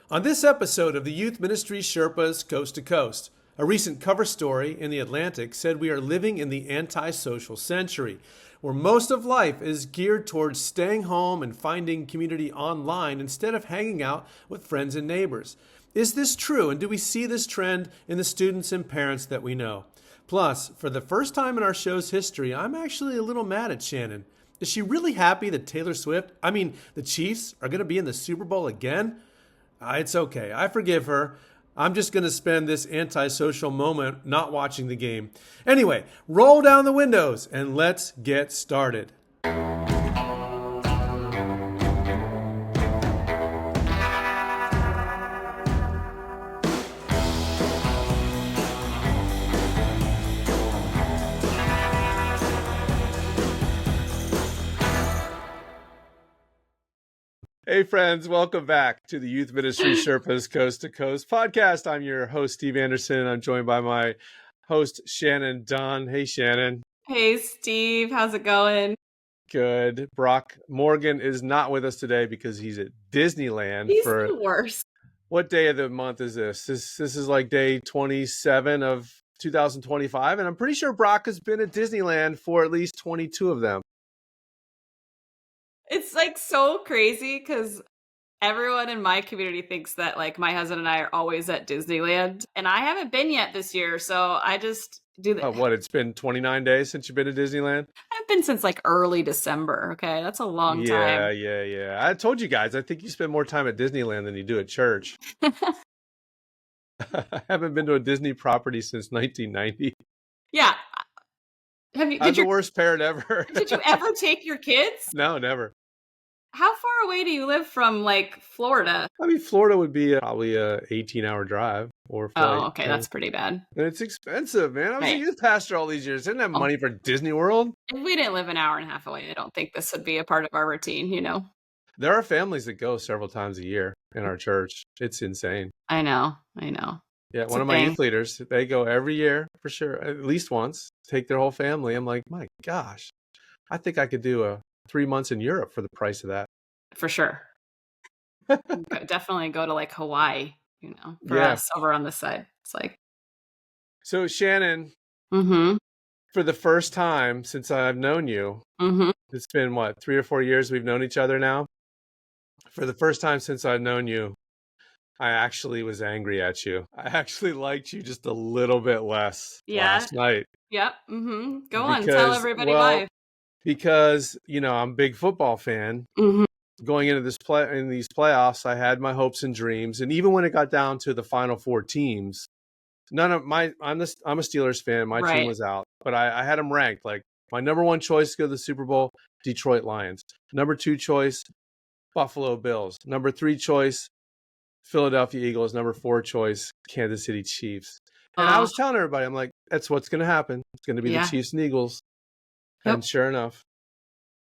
On this episode of the Youth Ministry Sherpas Coast to Coast, a recent cover story in The Atlantic said we are living in the antisocial century, where most of life is geared towards staying home and finding community online instead of hanging out with friends and neighbors. Is this true, and do we see this trend in the students and parents that we know? Plus, for the first time in our show's history, I'm actually a little mad at Shannon. Is she really happy that the Chiefs, are going to be in the Super Bowl again? It's okay. I forgive her. I'm just going to spend this antisocial moment not watching the game. Anyway, roll down the windows and let's get started. Hey friends, welcome back to the Youth Ministry Sherpas Coast to Coast podcast. I'm your host, Steve Anderson. I'm joined by my host, Shannon Dunn. Hey, Shannon. Hey, Steve. How's it going? Good. Brock Morgan is not with us today because he's at Disneyland. He's the worst. What day of the month is this? This is like day 27 of 2025, and I'm pretty sure Brock has been at Disneyland for at least 22 of them. It's like so crazy because everyone in my community thinks that like my husband and I are always at Disneyland, and I haven't been yet this year, so I just do that. It's been 29 days since you've been to Disneyland? I've been since like early December, okay? That's a long time. Yeah. I told you guys, I think you spend more time at Disneyland than you do at church. I haven't been to a Disney property since 1990. Yeah. I'm the worst parent ever. Did you ever take your kids? No, never. How far away do you live from like Florida? I mean, Florida would be probably a 18-hour drive or flight. Oh, okay, that's pretty bad. And it's expensive, man. I was a youth pastor all these years. I didn't have money for Disney World. If we didn't live an hour and a half away, I don't think this would be a part of our routine, you know? There are families that go several times a year in our church. It's insane. I know. Yeah, one of my youth leaders, they go every year for sure, at least once, take their whole family. I'm like, my gosh, I think I could do 3 months in Europe for the price of that. For sure. Definitely go to like Hawaii, you know, for us over on this side. It's like. So Shannon, for the first time since I've known you, it's been 3 or 4 years we've known each other now. For the first time since I've known you, I actually was angry at you. I actually liked you just a little bit less last night. Yep. Go on, tell everybody why. Because, I'm a big football fan. Going into these playoffs, I had my hopes and dreams. And even when it got down to the final 4 teams, I'm a Steelers fan. My team was out. But I had them ranked. Like, my number 1 choice to go to the Super Bowl, Detroit Lions. Number 2 choice, Buffalo Bills. Number 3 choice, Philadelphia Eagles. Number 4 choice, Kansas City Chiefs. And I was telling everybody, I'm like, that's what's going to happen. It's going to be the Chiefs and Eagles. Yep. And sure enough.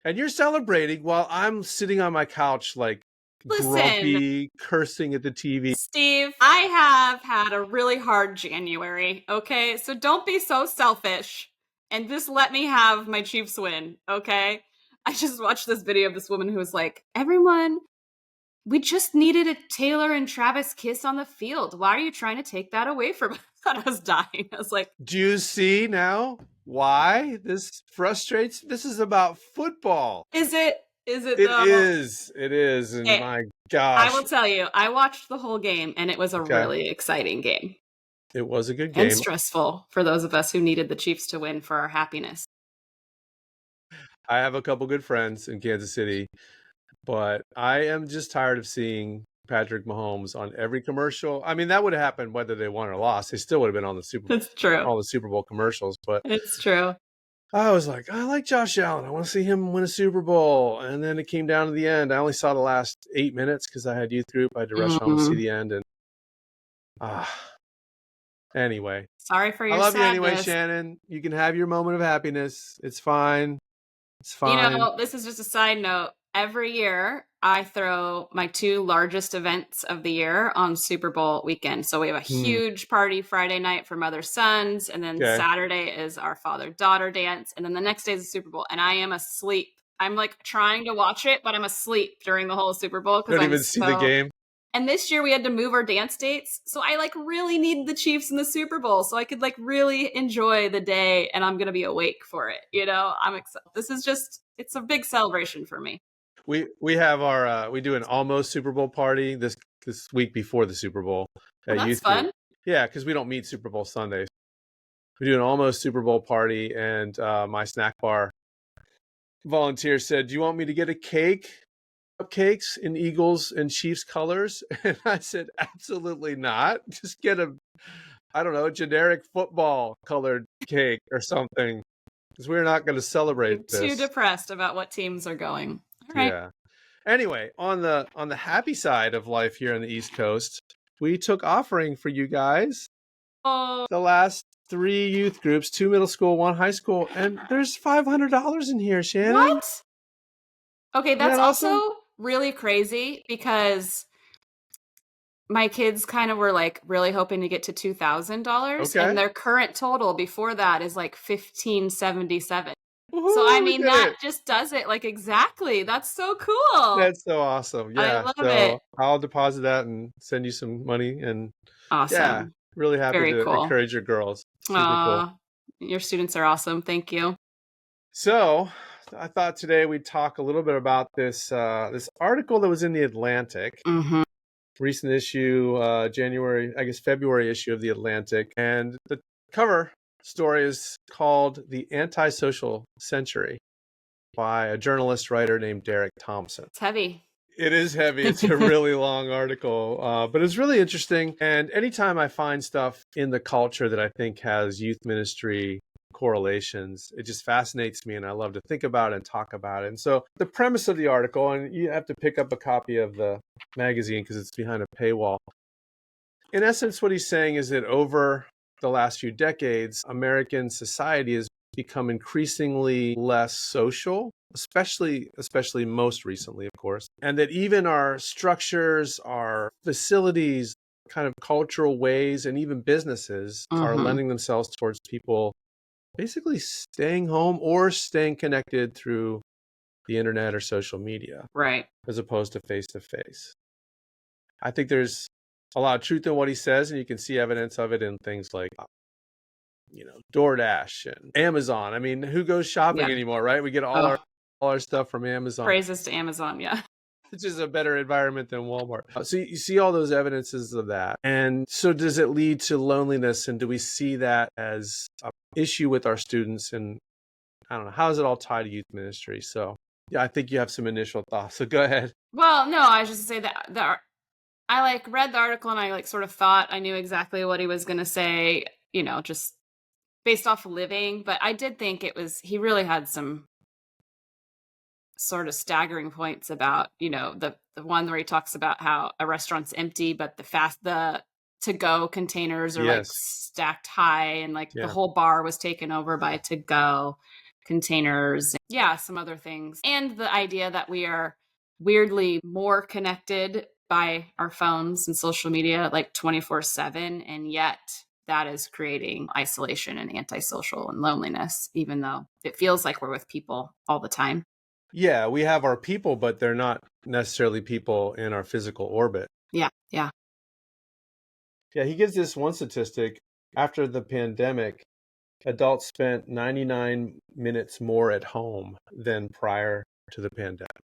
And you're celebrating while I'm sitting on my couch, like, grumpy, cursing at the TV. Steve, I have had a really hard January, okay? So don't be so selfish and just let me have my Chiefs win, okay? I just watched this video of this woman who was like, everyone, we just needed a Taylor and Travis kiss on the field. Why are you trying to take that away from us? And I was dying. I was like, do you see now why this frustrates? This is about football. Is it? It is. And my gosh. I will tell you, I watched the whole game and it was a really exciting game. It was a good game. And stressful for those of us who needed the Chiefs to win for our happiness. I have a couple good friends in Kansas City, but I am just tired of seeing Patrick Mahomes on every commercial. I mean, that would have happened whether they won or lost. They still would have been on the Super Bowl. That's true. All the Super Bowl commercials, but it's true. I was like, I like Josh Allen. I want to see him win a Super Bowl. And then it came down to the end. I only saw the last 8 minutes because I had youth group. I had to rush home to see the end. And anyway. Sorry for your sadness. I love sadness. you anyway, Shannon. You can have your moment of happiness. It's fine. It's fine. You know, this is just a side note. Every year, I throw my 2 largest events of the year on Super Bowl weekend. So we have a huge party Friday night for mother-sons, and then Saturday is our father-daughter dance, and then the next day is the Super Bowl. And I am asleep. I'm like trying to watch it, but I'm asleep during the whole Super Bowl. Don't even see the game. And this year we had to move our dance dates. So I like really need the Chiefs in the Super Bowl so I could like really enjoy the day, and I'm going to be awake for it. I'm excited. This is just, it's a big celebration for me. We have our we do an almost Super Bowl party this week before the Super Bowl Well, at that's youth group. fun. Yeah, because we don't meet Super Bowl Sundays. We do an almost Super Bowl party, and my snack bar volunteer said, "Do you want me to get a cake, cupcakes in Eagles and Chiefs colors?" And I said, "Absolutely not. Just get I don't know, generic football colored cake or something, because we're not going to celebrate You're too this." depressed about what teams are going. All right. Yeah. Anyway, on the happy side of life here on the East Coast, we took offering for you guys Oh, the last 3 youth groups, 2 middle school, 1 high school, and there's $500 in here, Shannon. what? Okay, Isn't that's that awesome? also really crazy because my kids kind of were like really hoping to get to $2,000, and Okay. their current total before that is like 1577. So I Woohoo, we mean did that it. just does it like exactly. That's so cool. That's so awesome. I Yeah. love So it. I'll deposit that and send you some money. And yeah, Awesome. really happy Very to cool. encourage your girls. Super cool. Your students are awesome. Thank you. So I thought today we'd talk a little bit about this article that was in the Atlantic, Mm-hmm. recent issue, February issue of the Atlantic, and the cover story is called "The Antisocial Century" by a journalist writer named Derek Thompson. It's heavy. It is heavy. It's a really long article, but it's really interesting. And anytime I find stuff in the culture that I think has youth ministry correlations, it just fascinates me, and I love to think about it and talk about it. And so the premise of the article, and you have to pick up a copy of the magazine because it's behind a paywall. In essence, what he's saying is that over the last few decades, American society has become increasingly less social, especially most recently, of course, and that even our structures, our facilities, kind of cultural ways, and even businesses are Mm-hmm. lending themselves towards people basically staying home or staying connected through the internet or social media, Right. as opposed to face to face. I think there's a lot of truth in what he says, and you can see evidence of it in things like DoorDash and Amazon. I mean, who goes shopping Yeah. anymore, right? We get all our stuff from Amazon, Praises to Amazon. Yeah. which is a better environment than Walmart. So you see all those evidences of that. And so does it lead to loneliness? And do we see that as an issue with our students? And I don't know, how does it all tie to youth ministry? So yeah, I think you have some initial thoughts. So go ahead. Well, no, I was just to say that I like read the article and I like sort of thought I knew exactly what he was going to say, just based off of living. But I did think he really had some sort of staggering points about, the one where he talks about how a restaurant's empty, but the to-go containers are like Yes. stacked high, and like the Yeah. whole bar was taken over by to-go containers. Yeah, some other things. And the idea that we are weirdly more connected by our phones and social media like 24/7, and yet that is creating isolation and antisocial and loneliness, even though it feels like we're with people all the time. Yeah, we have our people, but they're not necessarily people in our physical orbit. Yeah. Yeah. Yeah, he gives this one statistic. After the pandemic, adults spent 99 minutes more at home than prior to the pandemic.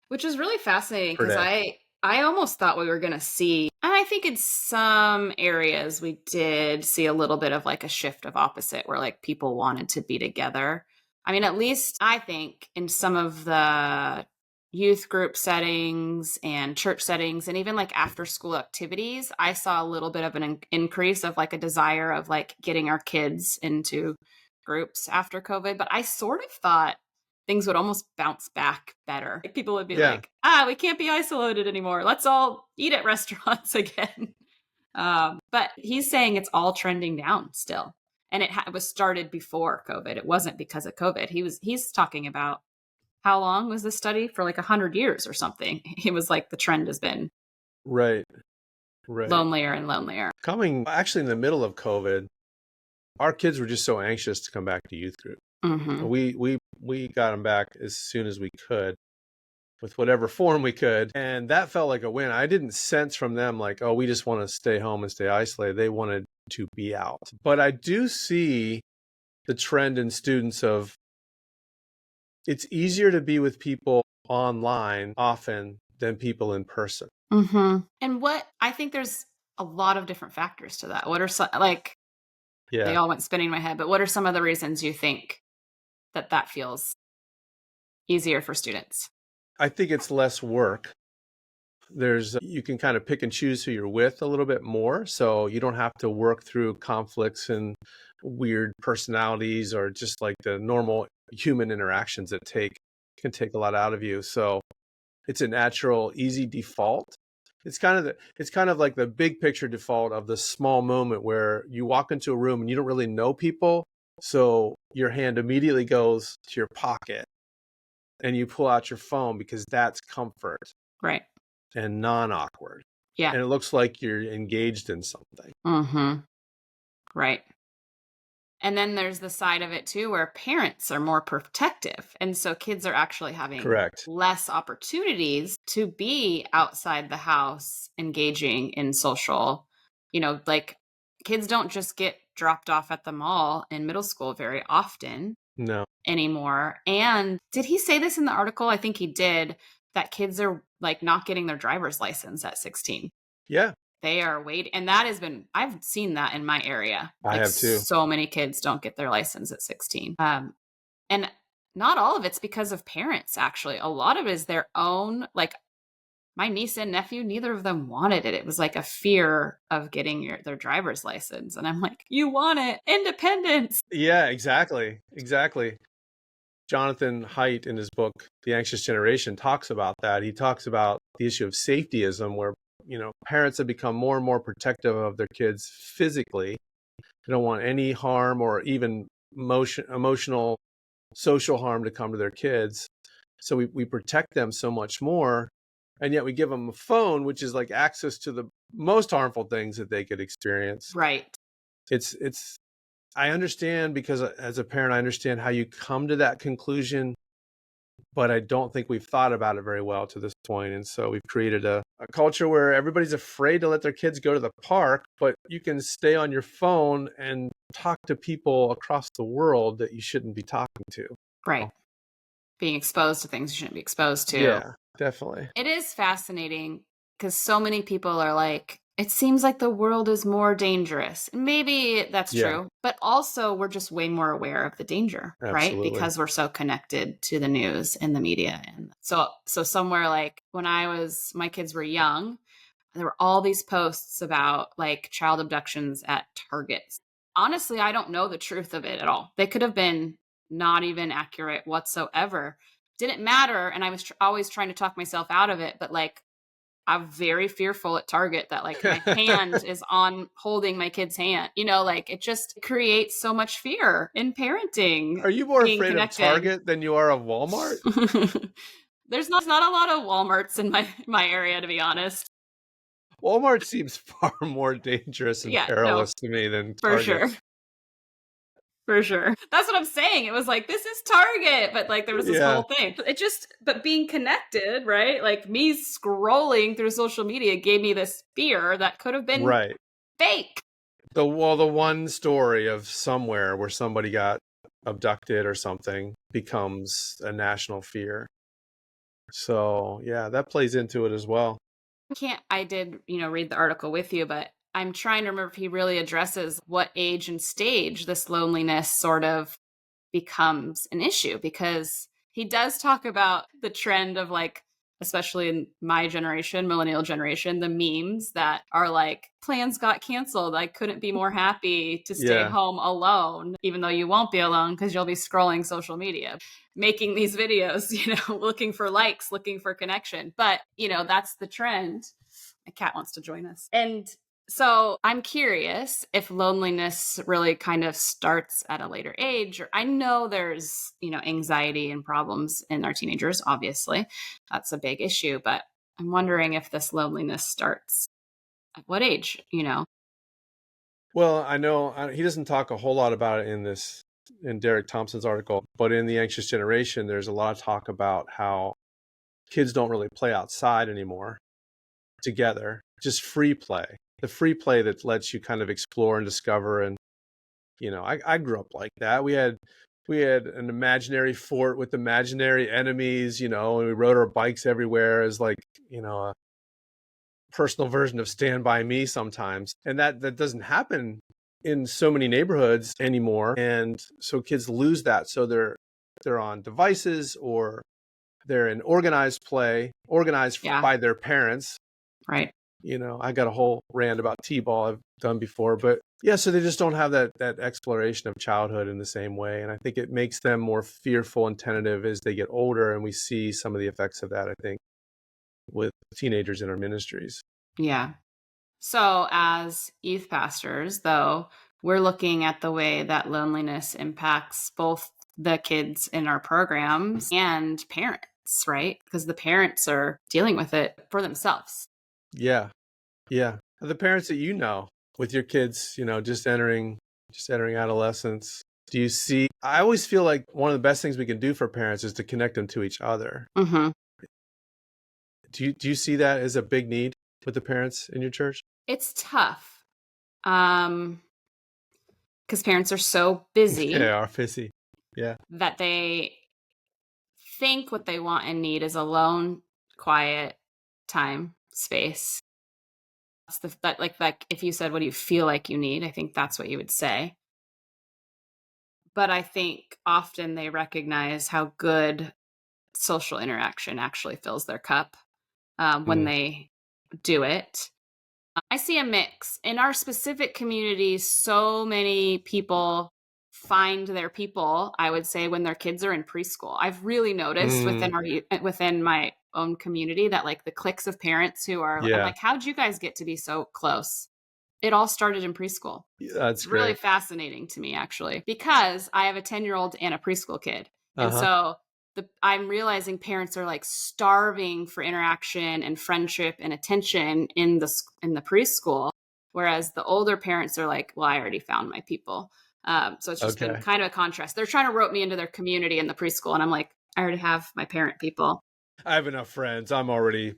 Which is really fascinating Per because day. I almost thought we were going to see, and I think in some areas we did see a little bit of like a shift of opposite where like people wanted to be together. I mean, at least I think in some of the youth group settings and church settings and even like after school activities, I saw a little bit of an increase of like a desire of like getting our kids into groups after COVID. But I sort of thought things would almost bounce back better. Like people would be like, we can't be isolated anymore. Let's all eat at restaurants again. But he's saying it's all trending down still. And it was started before COVID. It wasn't because of COVID. He's talking about how long was this study? For like 100 years or something. He was like, the trend has been Right. lonelier and lonelier. Coming actually in the middle of COVID, our kids were just so anxious to come back to youth group. Mm-hmm. We got them back as soon as we could. with whatever form we could. And that felt like a win. I didn't sense from them like, oh, we just want to stay home and stay isolated. They wanted to be out. But I do see the trend in students of it's easier to be with people online often than people in person. And what I think there's a lot of different factors to that. What are some, like, they all went spinning in my head, but what are some of the reasons you think that feels easier for students? I think it's less work. You can kind of pick and choose who you're with a little bit more. So you don't have to work through conflicts and weird personalities or just like the normal human interactions that can take a lot out of you. So it's a natural, easy default. It's kind of like the big picture default of the small moment where you walk into a room and you don't really know people. So your hand immediately goes to your pocket and you pull out your phone because that's comfort. Right. And non-awkward. Yeah. And it looks like you're engaged in something. Right. And then there's the side of it too, where parents are more protective. And so kids are actually having less opportunities to be outside the house, engaging in social, like kids don't just get dropped off at the mall in middle school very often. No. Anymore. And did he say this in the article? I think he did, that kids are like not getting their driver's license at 16. Yeah. They are waiting. And I've seen that in my area. I have too. So many kids don't get their license at 16. And not all of it's because of parents, actually. A lot of it is their own, like my niece and nephew, neither of them wanted it. It was like a fear of getting their driver's license. And I'm like, you want it. Independence. Yeah, exactly. Exactly. Jonathan Haidt in his book, The Anxious Generation, talks about that. He talks about the issue of safetyism, where, parents have become more and more protective of their kids physically. They don't want any harm or even emotional, social harm to come to their kids. So we protect them so much more. And yet we give them a phone, which is like access to the most harmful things that they could experience. Right. I understand, because as a parent, I understand how you come to that conclusion, but I don't think we've thought about it very well to this point. And so we've created a culture where everybody's afraid to let their kids go to the park, but you can stay on your phone and talk to people across the world that you shouldn't be talking to. Right. Being exposed to things you shouldn't be exposed to. Yeah, definitely. It is fascinating because so many people are like, it seems like the world is more dangerous. Maybe that's true, but also we're just way more aware of the danger, right? Because we're so connected to the news and the media. And so somewhere like when my kids were young, there were all these posts about like child abductions at Targets. Honestly, I don't know the truth of it at all. They could have been not even accurate whatsoever. Didn't matter. And I was always trying to talk myself out of it, but like, I'm very fearful at Target that like my hand is on holding my kid's hand. Like it just creates so much fear in parenting. Are you more afraid of Target than you are of Walmart? There's not a lot of Walmarts in my area, to be honest. Walmart seems far more dangerous and perilous to me than Target. For sure. That's what I'm saying. It was like, this is Target, but like there was this whole thing. But being connected, right? Like me scrolling through social media gave me this fear that could have been fake. The one story of somewhere where somebody got abducted or something becomes a national fear. So yeah, that plays into it as well. I did, read the article with you, but I'm trying to remember if he really addresses what age and stage this loneliness sort of becomes an issue, because he does talk about the trend of like, especially in my generation, millennial generation, the memes that are like, plans got canceled. I couldn't be more happy to stay home alone, even though you won't be alone because you'll be scrolling social media, making these videos, looking for likes, looking for connection. But, that's the trend. My cat wants to join us. And so I'm curious if loneliness really kind of starts at a later age. I know there's, anxiety and problems in our teenagers, obviously. That's a big issue. But I'm wondering if this loneliness starts at what age, Well, I know he doesn't talk a whole lot about it in Derek Thompson's article, but in The Anxious Generation, there's a lot of talk about how kids don't really play outside anymore together, just free play. The free play that lets you kind of explore and discover. And, I grew up like that. We had an imaginary fort with imaginary enemies, and we rode our bikes everywhere as like, a personal version of Stand By Me sometimes. And that doesn't happen in so many neighborhoods anymore. And so kids lose that. So they're on devices, or they're in organized play, organized Yeah. by their parents. Right. I got a whole rant about T-ball I've done before, but yeah, so they just don't have that exploration of childhood in the same way. And I think it makes them more fearful and tentative as they get older. And we see some of the effects of that, I think, with teenagers in our ministries. Yeah. So as youth pastors, though, we're looking at the way that loneliness impacts both the kids in our programs and parents, right? Because the parents are dealing with it for themselves. Yeah. Yeah. The parents that with your kids, just entering adolescence, do you see, I always feel like one of the best things we can do for parents is to connect them to each other. Mm-hmm. Do you see that as a big need with the parents in your church? It's tough. Because parents are so busy. They are busy. Yeah. That they think what they want and need is alone, quiet time, space. Like if you said, what do you feel like you need? I think that's what you would say. But I think often they recognize how good social interaction actually fills their cup when they do it. I see a mix. In our specific community, so many people find their people, I would say, when their kids are in preschool. I've really noticed within my own community that like the cliques of parents who are, I'm like, how'd you guys get to be so close? It all started in preschool. That's it's really fascinating to me, actually, because I have a 10-year-old and a preschool kid. And so I'm realizing parents are like starving for interaction and friendship and attention in the preschool, whereas the older parents are like, well, I already found my people. So it's just been kind of a contrast. They're trying to rope me into their community in the preschool, and I'm like, I already have my parent people. I have enough friends. I'm already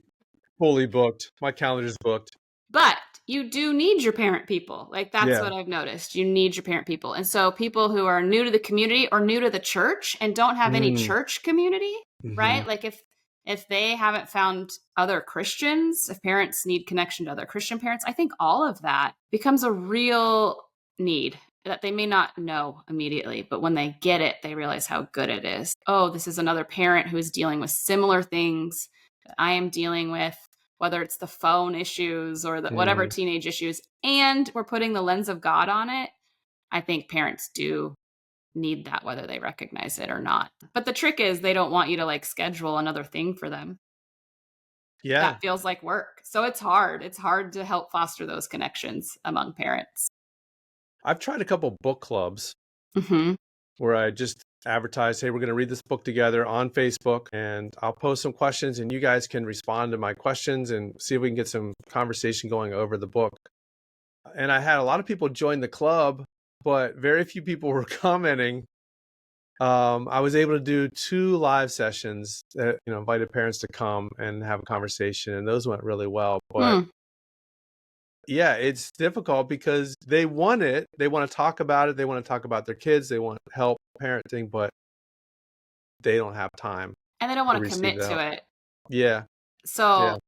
fully booked. My calendar's booked. But you do need your parent people. Like that's what I've noticed. You need your parent people. And so people who are new to the community or new to the church and don't have any church community, right? Like if they haven't found other Christians, if parents need connection to other Christian parents, I think all of that becomes a real need that they may not know immediately, but when they get it, they realize how good it is. Oh, this is another parent who is dealing with similar things that I am dealing with, whether it's the phone issues or the whatever teenage issues, and we're putting the lens of God on it. I think parents do need that, whether they recognize it or not. But the trick is they don't want you to like schedule another thing for them. Yeah. That feels like work. So it's hard. It's hard to help foster those connections among parents. I've tried a couple book clubs where I just advertise, hey, we're going to read this book together on Facebook, and I'll post some questions and you guys can respond to my questions and see if we can get some conversation going over the book. And I had a lot of people join the club, but very few people were commenting. I was able to do 2 live sessions that, invited parents to come and have a conversation, and those went really well. But yeah, it's difficult because they want it. They want to talk about it. They want to talk about their kids. They want help parenting, but they don't have time. And they don't want to commit to it. Yeah. So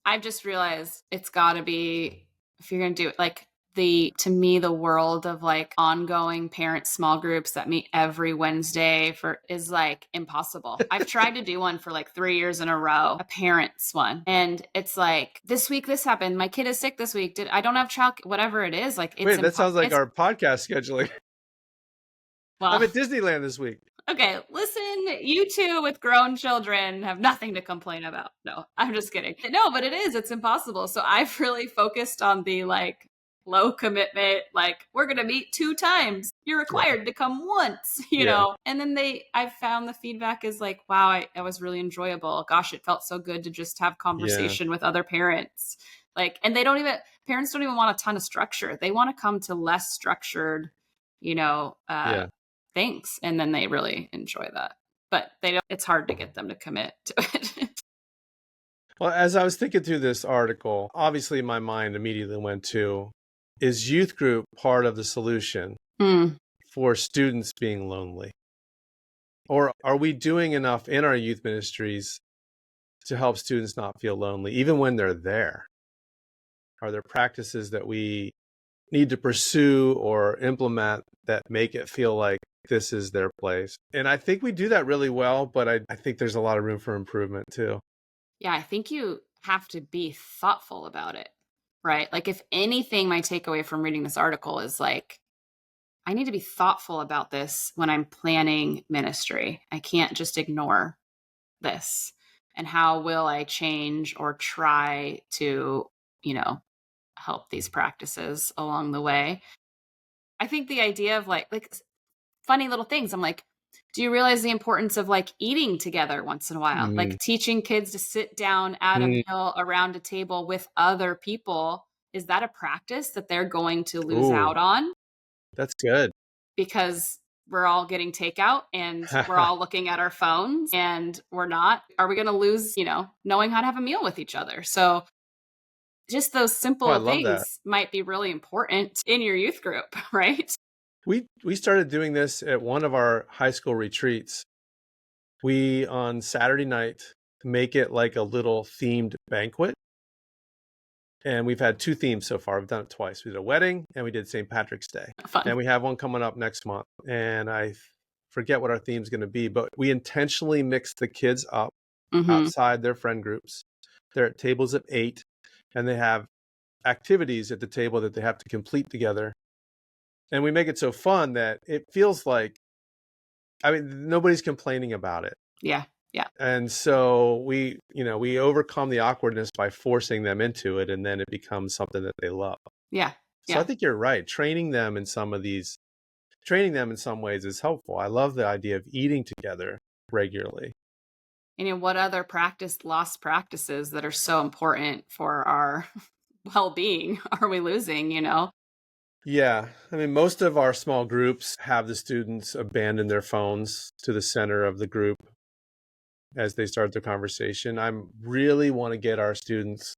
I've just realized it's got to be, if you're going to do it, like to me, the world of like ongoing parent small groups that meet every Wednesday is like impossible. I've tried to do one for like 3 years in a row, a parents one. And it's like, this week, this happened. My kid is sick this week. I don't have whatever it is. Like, wait, that sounds like our podcast scheduling. Well, I'm at Disneyland this week. Okay, listen, you two with grown children have nothing to complain about. No, I'm just kidding. No, but it's impossible. So I've really focused on the like low commitment, like we're going to meet 2 times. You're required to come once, you know? And then I've found the feedback is like, wow, it was really enjoyable. Gosh, it felt so good to just have conversation with other parents. Like, and parents don't even want a ton of structure. They want to come to less structured, things. And then they really enjoy that, but it's hard to get them to commit to it. Well, as I was thinking through this article, obviously my mind immediately went to, is youth group part of the solution Mm. for students being lonely? Or are we doing enough in our youth ministries to help students not feel lonely, even when they're there? Are there practices that we need to pursue or implement that make it feel like this is their place? And I think we do that really well, but I think there's a lot of room for improvement too. Yeah, I think you have to be thoughtful about it, right? Like, if anything, my takeaway from reading this article is like, I need to be thoughtful about this when I'm planning ministry. I can't just ignore this. And how will I change or try to, you know, help these practices along the way? I think the idea of like funny little things. I'm like, do you realize the importance of like eating together once in a while? Mm, Like teaching kids to sit down at a mm, meal around a table with other people. Is that a practice that they're going to lose ooh, out on that's good. because we're all getting takeout and we're all looking at our phones and we're not? Are we going to lose, knowing how to have a meal with each other? So just those Oh, I simple love that. things might be really important in your youth group, right? We started doing this at one of our high school retreats. We, on Saturday night, make it like a little themed banquet. And we've had two themes so far. We've done it twice. We did a wedding and we did St. Patrick's Day. Fun. And we have one coming up next month. And I forget what our theme's going to be, but we intentionally mix the kids up Hmm. outside their friend groups. They're at tables of 8, and they have activities at the table that they have to complete together. And we make it so fun that it feels like, nobody's complaining about it. Yeah. Yeah. And so we overcome the awkwardness by forcing them into it, and then it becomes something that they love. Yeah. So I Yeah. think you're right. Training them in some ways is helpful. I love the idea of eating together regularly. And what other lost practices that are so important for our well-being are we losing? Yeah. Most of our small groups have the students abandon their phones to the center of the group as they start their conversation. I really want to get our students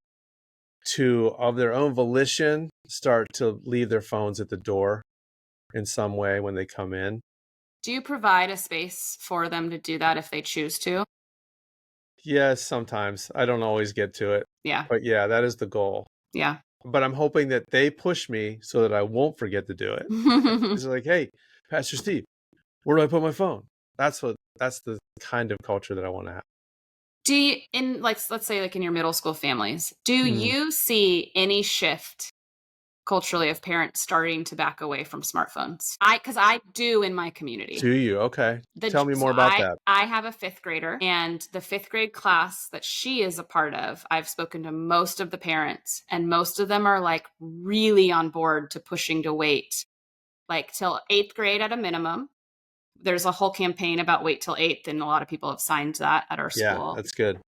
to, of their own volition, start to leave their phones at the door in some way when they come in. Do you provide a space for them to do that if they choose to? Yes, sometimes. I don't always get to it. Yeah. But yeah, that is the goal. Yeah. But I'm hoping that they push me so that I won't forget to do it. It's like, hey, Pastor Steve, where do I put my phone? That's the kind of culture that I want to have. Do you, in like, let's say like in your middle school families, do Mm. you see any shift culturally of parents starting to back away from smartphones? Because I do in my community. Do you? Okay. Tell me So more about that. I have a fifth grader, and the fifth grade class that she is a part of, I've spoken to most of the parents, and most of them are like really on board to pushing to wait like till eighth grade at a minimum. There's a whole campaign about wait till eighth, and a lot of people have signed that at our Yeah, school. that's good.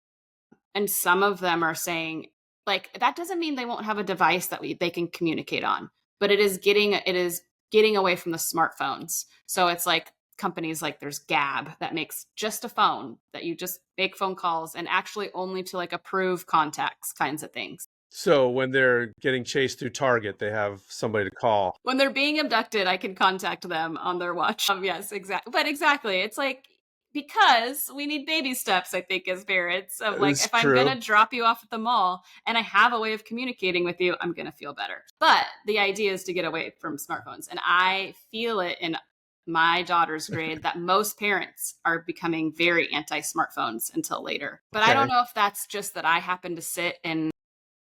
And some of them are saying, like, that doesn't mean they won't have a device that they can communicate on, but it is getting away from the smartphones. So it's like companies like there's Gab that makes just a phone that you just make phone calls and actually only to like approve contacts kinds of things. So when they're getting chased through Target, they have somebody to call. When they're being abducted, I can contact them on their watch. Yes, exactly. But exactly, it's like, because we need baby steps, I think, as parents, of like, It's if I'm true. gonna drop you off at the mall and I have a way of communicating with you, I'm gonna feel better. But the idea is to get away from smartphones. And I feel it in my daughter's grade that most parents are becoming very anti-smartphones until later. But I Okay. don't know if that's just that I happen to sit in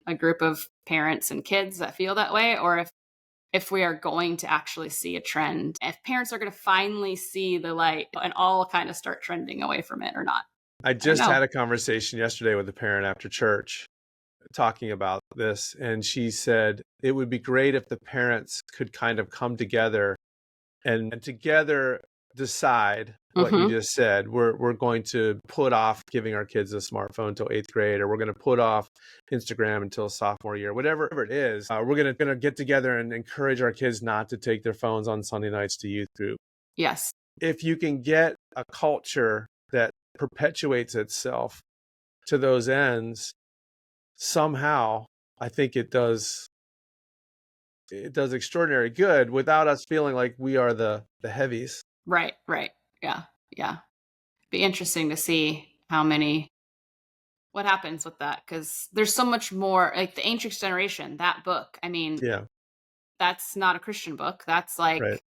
a group of parents and kids that feel that way, or if we are going to actually see a trend, if parents are going to finally see the light and all kind of start trending away from it or not. I I don't just know. had a conversation yesterday with a parent after church talking about this, and she said it would be great if the parents could kind of come together and together decide what you Mhm. just said. We're going to put off giving our kids a smartphone until 8th grade, or we're going to put off Instagram until sophomore year, whatever it is. We're going to get together and encourage our kids not to take their phones on Sunday nights to youth group. Yes. If you can get a culture that perpetuates itself to those ends, somehow I think it does extraordinary good without us feeling like we are the heavies. Right. Yeah. Be interesting to see what happens with that, because there's so much more. Like the Ancient Generation, that book, I mean, Yeah, that's not a Christian book. That's right. like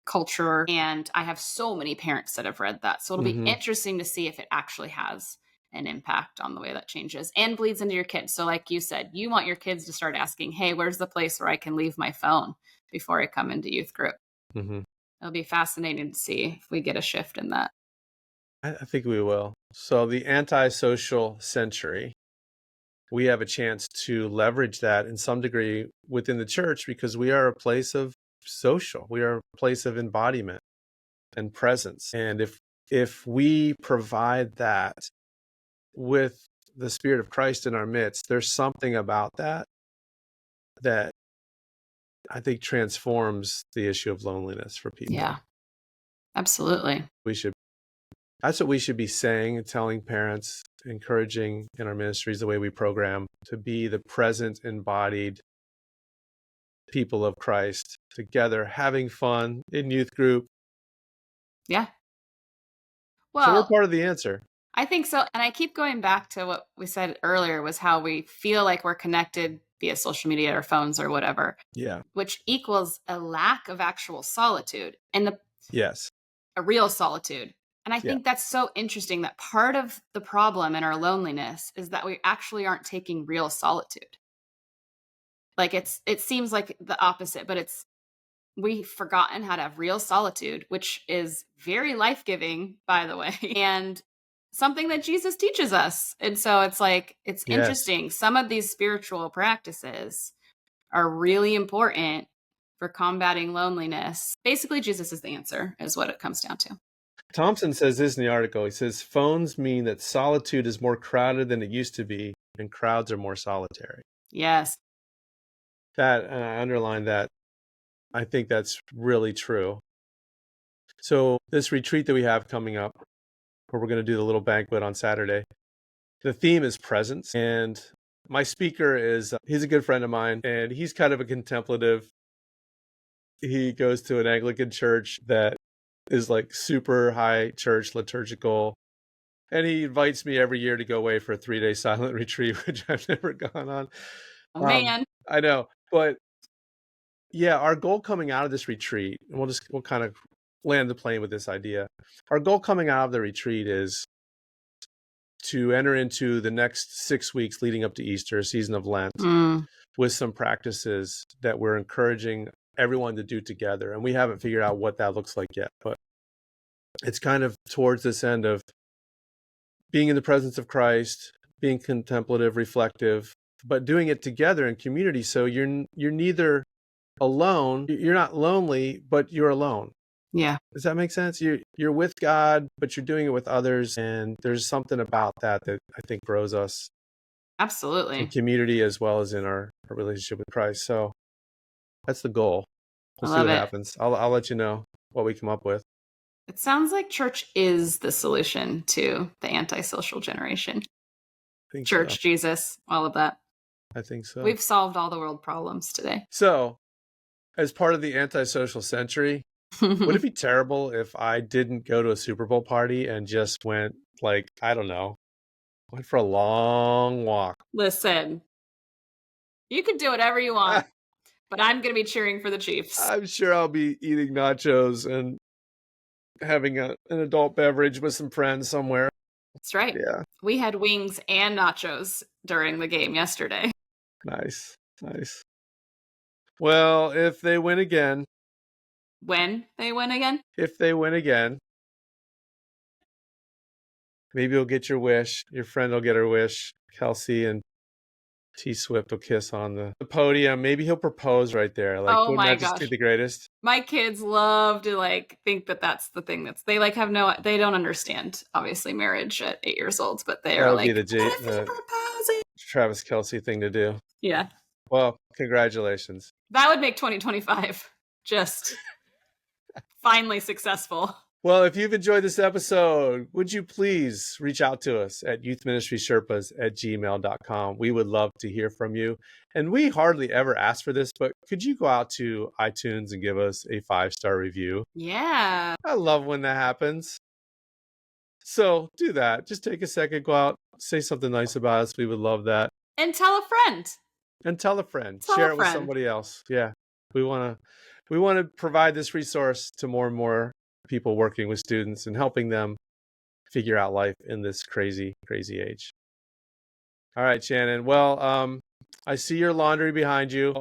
culture. And I have so many parents that have read that. So it'll be interesting to see if it actually has an impact on the way that changes and bleeds into your kids. So like you said, you want your kids to start asking, hey, where's the place where I can leave my phone before I come into youth group? It'll be fascinating to see if we get a shift in that. I think we will. So the antisocial century, we have a chance to leverage that in some degree within the church because we are a place of social. We are a place of embodiment and presence. And if we provide that with the Spirit of Christ in our midst, there's something about that I think transforms the issue of loneliness for people. Yeah, absolutely. That's what we should be saying and telling parents, encouraging in our ministries, the way we program, to be the present, embodied people of Christ together, having fun in youth group. Yeah. So we're Well, part of the answer. I think so. And I keep going back to what we said earlier, was how we feel like we're connected via social media or phones or whatever. Yeah. Which equals a lack of actual solitude and Yes. a real solitude. And I think that's so interesting, that part of the problem in our loneliness is that we actually aren't taking real solitude. Like it seems like the opposite, but we've forgotten how to have real solitude, which is very life-giving, by the way, and something that Jesus teaches us. And so it's like, it's interesting. Some of these spiritual practices are really important for combating loneliness. Basically, Jesus is the answer, is what it comes down to. Thompson says this in the article. He says, phones mean that solitude is more crowded than it used to be, and crowds are more solitary. Yes. And I underline that. I think that's really true. So this retreat that we have coming up, where we're going to do the little banquet on Saturday, the theme is presence. And my speaker he's a good friend of mine, and he's kind of a contemplative. He goes to an Anglican church that is like super high church liturgical. And he invites me every year to go away for a 3-day silent retreat, which I've never gone on. Oh, man. I know. But yeah, our goal coming out of this retreat, and we'll kind of land the plane with this idea. Our goal coming out of the retreat is to enter into the next 6 weeks leading up to Easter, a season of Lent, with some practices that we're encouraging everyone to do together. And we haven't figured out what that looks like yet, but it's kind of towards this end of being in the presence of Christ, being contemplative, reflective, but doing it together in community. So you're neither alone, you're not lonely, but you're alone. Yeah. Does that make sense? You're with God, but you're doing it with others. And there's something about that I think grows us. Absolutely. In community as well as in our relationship with Christ. So that's the goal. We'll see what happens. I'll let you know what we come up with. It sounds like church is the solution to the antisocial generation. Church, so. Jesus, all of that. I think so. We've solved all the world problems today. So, as part of the antisocial century, would it be terrible if I didn't go to a Super Bowl party and just went, like, I don't know, went for a long walk? Listen, you can do whatever you want, but I'm going to be cheering for the Chiefs. I'm sure I'll be eating nachos and having an adult beverage with some friends somewhere. That's right. Yeah. We had wings and nachos during the game yesterday. Nice. Well, if they win again. When they win again? If they win again. Maybe you'll get your wish. Your friend will get her wish. Kelsey and T Swift will kiss on the podium. Maybe he'll propose right there. Like, oh my gosh, gosh, just be the greatest. My kids love to think that that's the thing they they don't understand obviously marriage at 8 years old, but they are like, the Travis Kelce thing to do. Yeah. Well, congratulations. That would make 2025 just finally successful. Well, if you've enjoyed this episode, would you please reach out to us at youthministrysherpas@gmail.com. We would love to hear from you. And we hardly ever ask for this, but could you go out to iTunes and give us a 5-star review? Yeah. I love when that happens. So do that. Just take a second, go out, say something nice about us. We would love that. And tell a friend. And tell a friend. Tell Share a it with friend. somebody else. Yeah. We want to provide this resource to more and more people working with students and helping them figure out life in this crazy, crazy age. All right, Shannon. Well, I see your laundry behind you.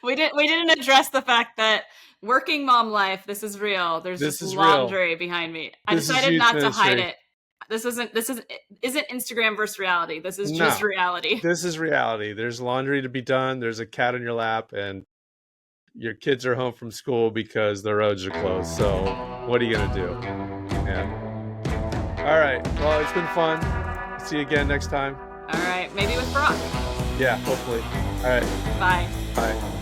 We didn't address the fact that working mom life, this is real. There's just laundry behind me. I decided not to hide it. This isn't Instagram versus reality. This is just reality. This is reality. There's laundry to be done. There's a cat in your lap, and your kids are home from school because the roads are closed. So what are you going to do? Yeah. All right. Well, it's been fun. See you again next time. All right. Maybe with Brock. Yeah, hopefully. All right. Bye. Bye.